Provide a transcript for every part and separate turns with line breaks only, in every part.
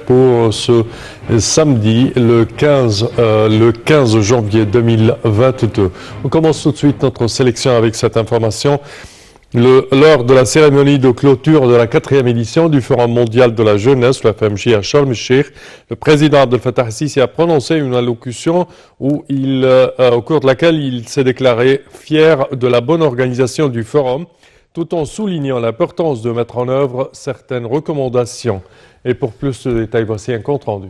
Pour ce samedi, le 15 janvier 2022. On commence tout de suite notre sélection avec cette information. Lors de la cérémonie de clôture de la 4e édition du Forum mondial de la jeunesse, le FMJ à Sharm el-Sheikh, le président Abdel Fattah el-Sisi a prononcé une allocution au cours de laquelle il s'est déclaré fier de la bonne organisation du forum, tout en soulignant l'importance de mettre en œuvre certaines recommandations. Et pour plus de détails, voici un compte rendu.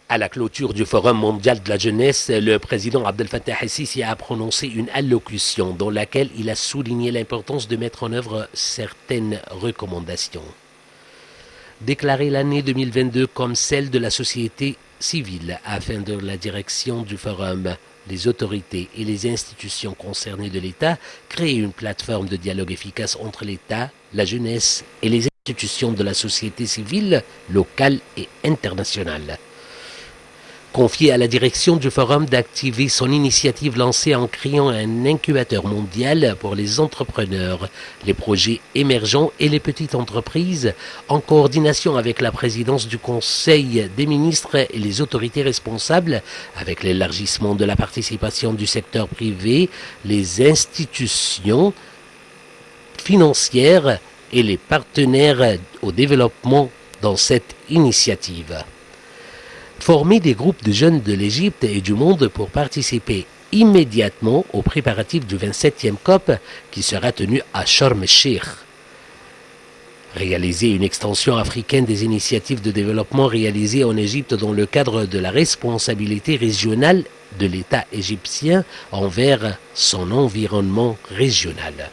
À la clôture du Forum mondial de la jeunesse, le président Abdel Fattah el-Sisi a prononcé une allocution dans laquelle il a souligné l'importance de mettre en œuvre certaines recommandations. Déclarer l'année 2022 comme celle de la société civile afin de la direction du Forum, les autorités et les institutions concernées de l'État, créer une plateforme de dialogue efficace entre l'État, la jeunesse et les institutions de la société civile locale et internationale. Confier à la direction du Forum d'activer son initiative lancée en créant un incubateur mondial pour les entrepreneurs, les projets émergents et les petites entreprises, en coordination avec la présidence du Conseil des ministres et les autorités responsables, avec l'élargissement de la participation du secteur privé, les institutions financières et les partenaires au développement dans cette initiative. Former des groupes de jeunes de l'Égypte et du monde pour participer immédiatement aux préparatifs du 27e COP qui sera tenu à Sharm el-Sheikh. Réaliser une extension africaine des initiatives de développement réalisées en Égypte dans le cadre de la responsabilité régionale de l'État égyptien envers son environnement régional.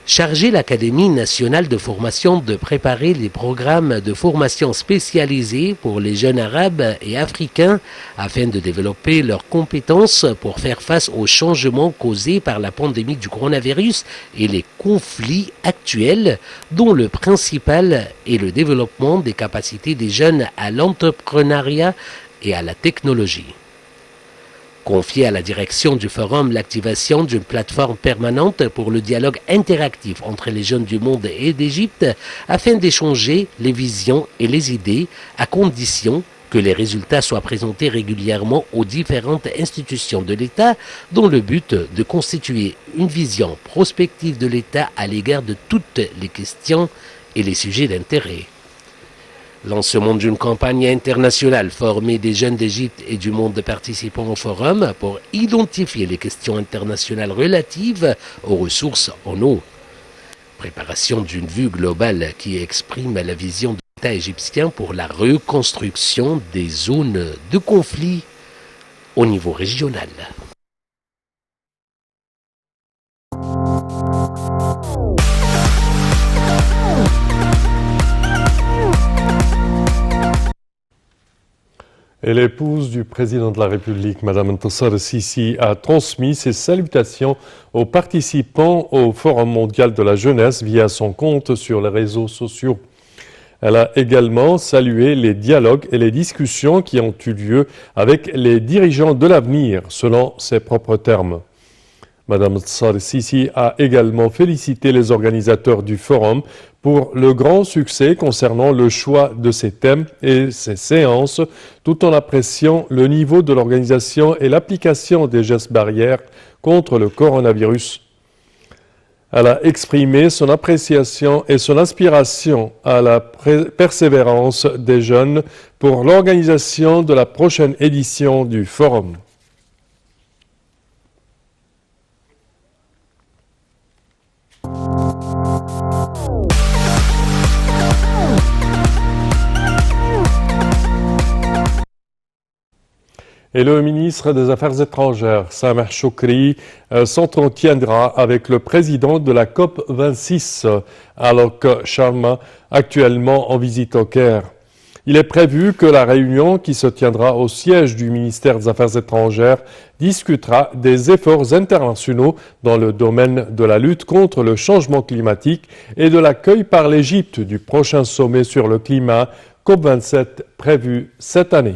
Charger l'Académie nationale de formation de préparer les programmes de formation spécialisés pour les jeunes arabes et africains afin de développer leurs compétences pour faire face aux changements causés par la pandémie du coronavirus et les conflits actuels, dont le principal est le développement des capacités des jeunes à l'entrepreneuriat et à la technologie. Confier à la direction du Forum l'activation d'une plateforme permanente pour le dialogue interactif entre les jeunes du monde et d'Égypte afin d'échanger les visions et les idées à condition que les résultats soient présentés régulièrement aux différentes institutions de l'État dans le but de constituer une vision prospective de l'État à l'égard de toutes les questions et les sujets d'intérêt. Lancement d'une campagne internationale formée des jeunes d'Égypte et du monde participant au forum pour identifier les questions internationales relatives aux ressources en eau. Préparation d'une vue globale qui exprime la vision de l'État égyptien pour la reconstruction des zones de conflit au niveau régional.
Et l'épouse du président de la République, Mme Ntassar el-Sisi, a transmis ses salutations aux participants au Forum mondial de la jeunesse via son compte sur les réseaux sociaux. Elle a également salué les dialogues et les discussions qui ont eu lieu avec les dirigeants de l'avenir, selon ses propres termes. Mme Ntassar el-Sisi a également félicité les organisateurs du forum pour le grand succès concernant le choix de ses thèmes et ses séances, tout en appréciant le niveau de l'organisation et l'application des gestes barrières contre le coronavirus. Elle a exprimé son appréciation et son inspiration à la persévérance des jeunes pour l'organisation de la prochaine édition du forum. Et le ministre des Affaires étrangères, Sameh Shoukry, s'entretiendra avec le président de la COP 26, Alok Sharma, actuellement en visite au Caire. Il est prévu que la réunion qui se tiendra au siège du ministère des Affaires étrangères discutera des efforts internationaux dans le domaine de la lutte contre le changement climatique et de l'accueil par l'Égypte du prochain sommet sur le climat COP27 prévu cette année.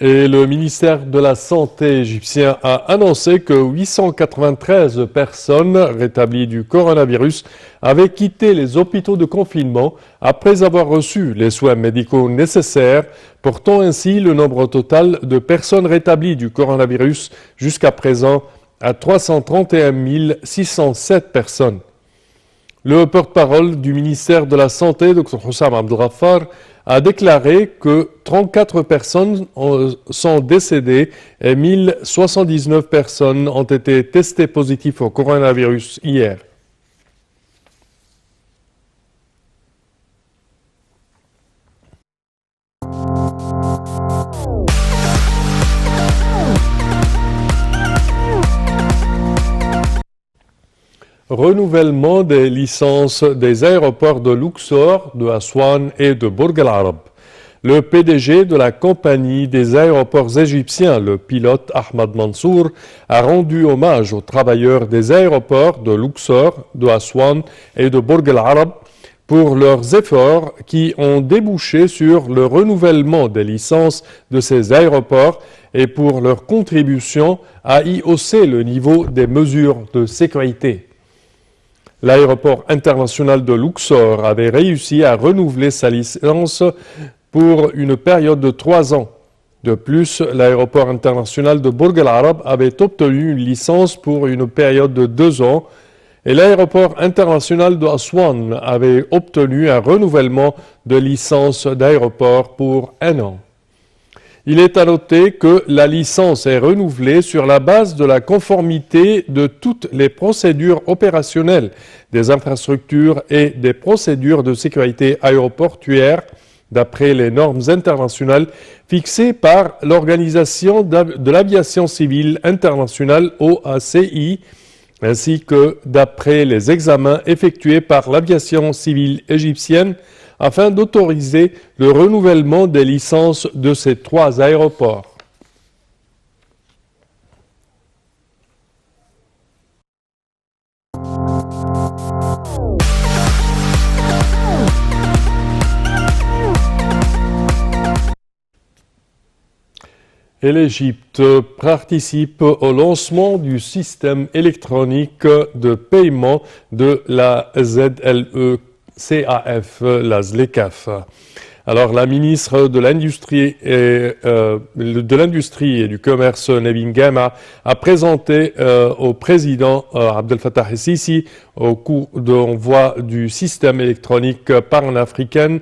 Et le ministère de la Santé égyptien a annoncé que 893 personnes rétablies du coronavirus avaient quitté les hôpitaux de confinement après avoir reçu les soins médicaux nécessaires, portant ainsi le nombre total de personnes rétablies du coronavirus jusqu'à présent à 331 607 personnes. Le porte-parole du ministère de la Santé, Dr Hussam Abdelghaffar, a déclaré que 34 personnes sont décédées et 1079 personnes ont été testées positives au coronavirus hier. Renouvellement des licences des aéroports de Luxor, de Aswan et de Burj Al Arab. Le PDG de la compagnie des aéroports égyptiens, le pilote Ahmad Mansour, a rendu hommage aux travailleurs des aéroports de Luxor, de Aswan et de Burj Al Arab pour leurs efforts qui ont débouché sur le renouvellement des licences de ces aéroports et pour leur contribution à y hausser le niveau des mesures de sécurité. L'aéroport international de Luxor avait réussi à renouveler sa licence pour une période de 3 ans. De plus, l'aéroport international de Burj Al Arab avait obtenu une licence pour une période de 2 ans et l'aéroport international de Aswan avait obtenu un renouvellement de licence d'aéroport pour 1 an. Il est à noter que la licence est renouvelée sur la base de la conformité de toutes les procédures opérationnelles des infrastructures et des procédures de sécurité aéroportuaire d'après les normes internationales fixées par l'Organisation de l'aviation civile internationale OACI, ainsi que d'après les examens effectués par l'aviation civile égyptienne afin d'autoriser le renouvellement des licences de ces 3 aéroports. Et l'Égypte participe au lancement du système électronique de paiement de la ZLE-CAF, la ZLECAF. Alors, la ministre de l'Industrie et du Commerce, Nevin Gama, a présenté au président Abdel Fattah el-Sisi, au cours d'envoi du système électronique panafricain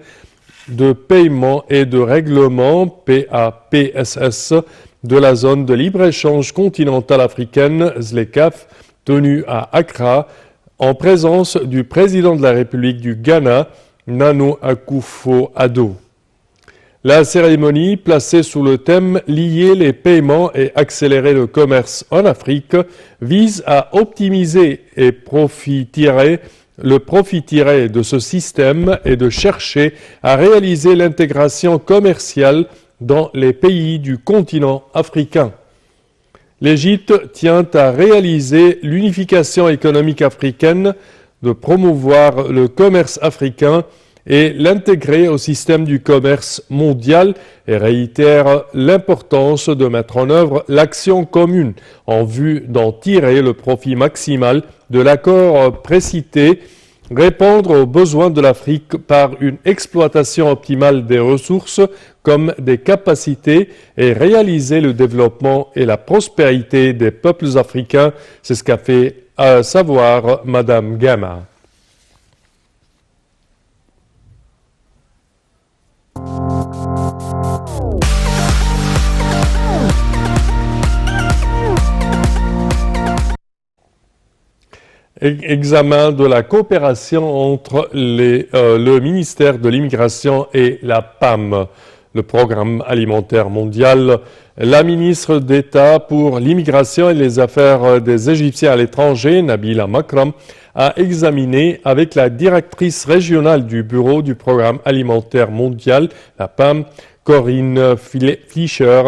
de paiement et de règlement PAPSS de la zone de libre-échange continentale africaine, ZLECAF, tenue à Accra, en présence du président de la République du Ghana, Nana Akufo-Addo. La cérémonie, placée sous le thème « Lier les paiements et accélérer le commerce en Afrique », vise à optimiser et le profit tiré de ce système et de chercher à réaliser l'intégration commerciale dans les pays du continent africain. L'Égypte tient à réaliser l'unification économique africaine, de promouvoir le commerce africain et l'intégrer au système du commerce mondial et réitère l'importance de mettre en œuvre l'action commune en vue d'en tirer le profit maximal de l'accord précité, répondre aux besoins de l'Afrique par une exploitation optimale des ressources comme des capacités et réaliser le développement et la prospérité des peuples africains. C'est ce qu'a fait savoir Madame Gama. Examen de la coopération entre le ministère de l'Immigration et la PAM, le Programme alimentaire mondial. La ministre d'État pour l'immigration et les affaires des Égyptiens à l'étranger, Nabila Makram, a examiné avec la directrice régionale du bureau du Programme alimentaire mondial, la PAM, Corinne Fischer,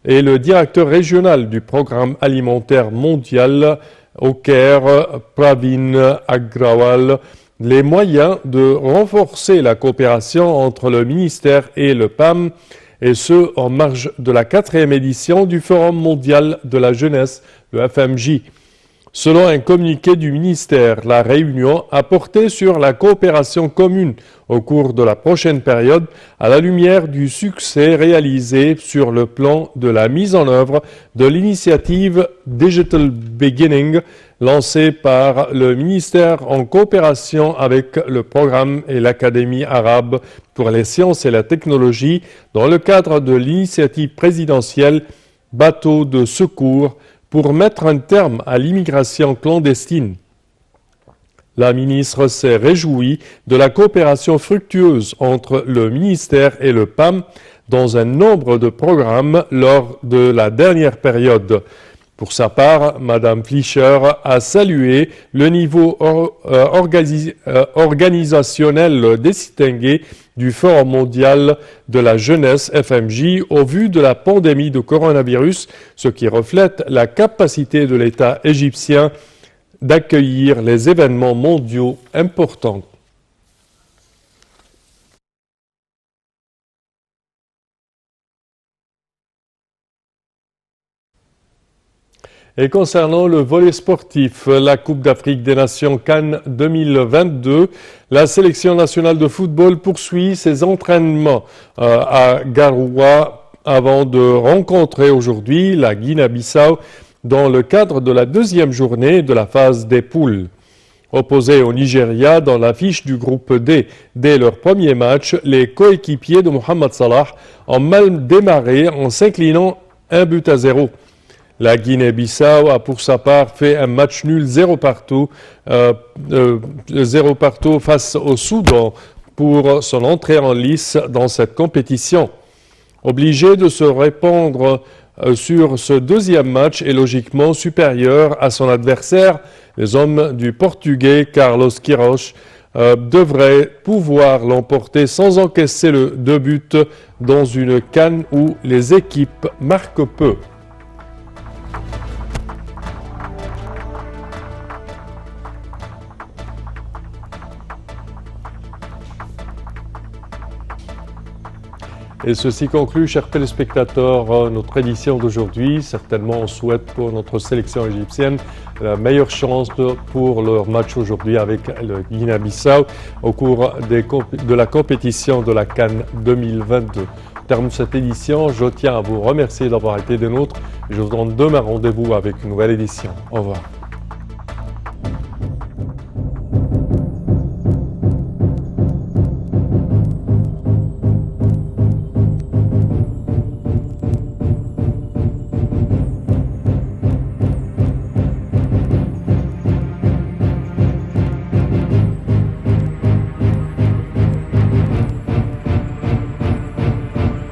et le directeur régional du Programme alimentaire mondial, au Caire, Pravin Agrawal, les moyens de renforcer la coopération entre le ministère et le PAM et ce, en marge de la 4e édition du Forum mondial de la jeunesse, le FMJ. Selon un communiqué du ministère, la réunion a porté sur la coopération commune au cours de la prochaine période à la lumière du succès réalisé sur le plan de la mise en œuvre de l'initiative Digital Beginning lancée par le ministère en coopération avec le programme et l'Académie arabe pour les sciences et la technologie dans le cadre de l'initiative présidentielle Bateau de secours pour mettre un terme à l'immigration clandestine. La ministre s'est réjouie de la coopération fructueuse entre le ministère et le PAM dans un nombre de programmes lors de la dernière période. Pour sa part, Mme Fleischer a salué le niveau organisationnel distingué du Forum mondial de la jeunesse FMJ au vu de la pandémie de coronavirus, ce qui reflète la capacité de l'État égyptien d'accueillir les événements mondiaux importants. Et concernant le volley sportif, la Coupe d'Afrique des Nations Cannes 2022, la sélection nationale de football poursuit ses entraînements à Garoua avant de rencontrer aujourd'hui la Guinée-Bissau dans le cadre de la 2e journée de la phase des poules. Opposés au Nigeria dans l'affiche du groupe D, dès leur premier match, les coéquipiers de Mohamed Salah ont mal démarré en s'inclinant 1-0. La Guinée-Bissau a pour sa part fait un match nul 0 partout face au Soudan pour son entrée en lice dans cette compétition. Obligé de se répandre sur ce deuxième match et logiquement supérieur à son adversaire, les hommes du Portugais Carlos Queiroz devraient pouvoir l'emporter sans encaisser le 2 buts dans une CAN où les équipes marquent peu. Et ceci conclut, chers téléspectateurs, notre édition d'aujourd'hui. Certainement, on souhaite pour notre sélection égyptienne la meilleure chance pour leur match aujourd'hui avec le Guinée-Bissau au cours de la compétition de la CAN 2022. Au terme de cette édition, je tiens à vous remercier d'avoir été des nôtres. Je vous donne demain rendez-vous avec une nouvelle édition. Au revoir.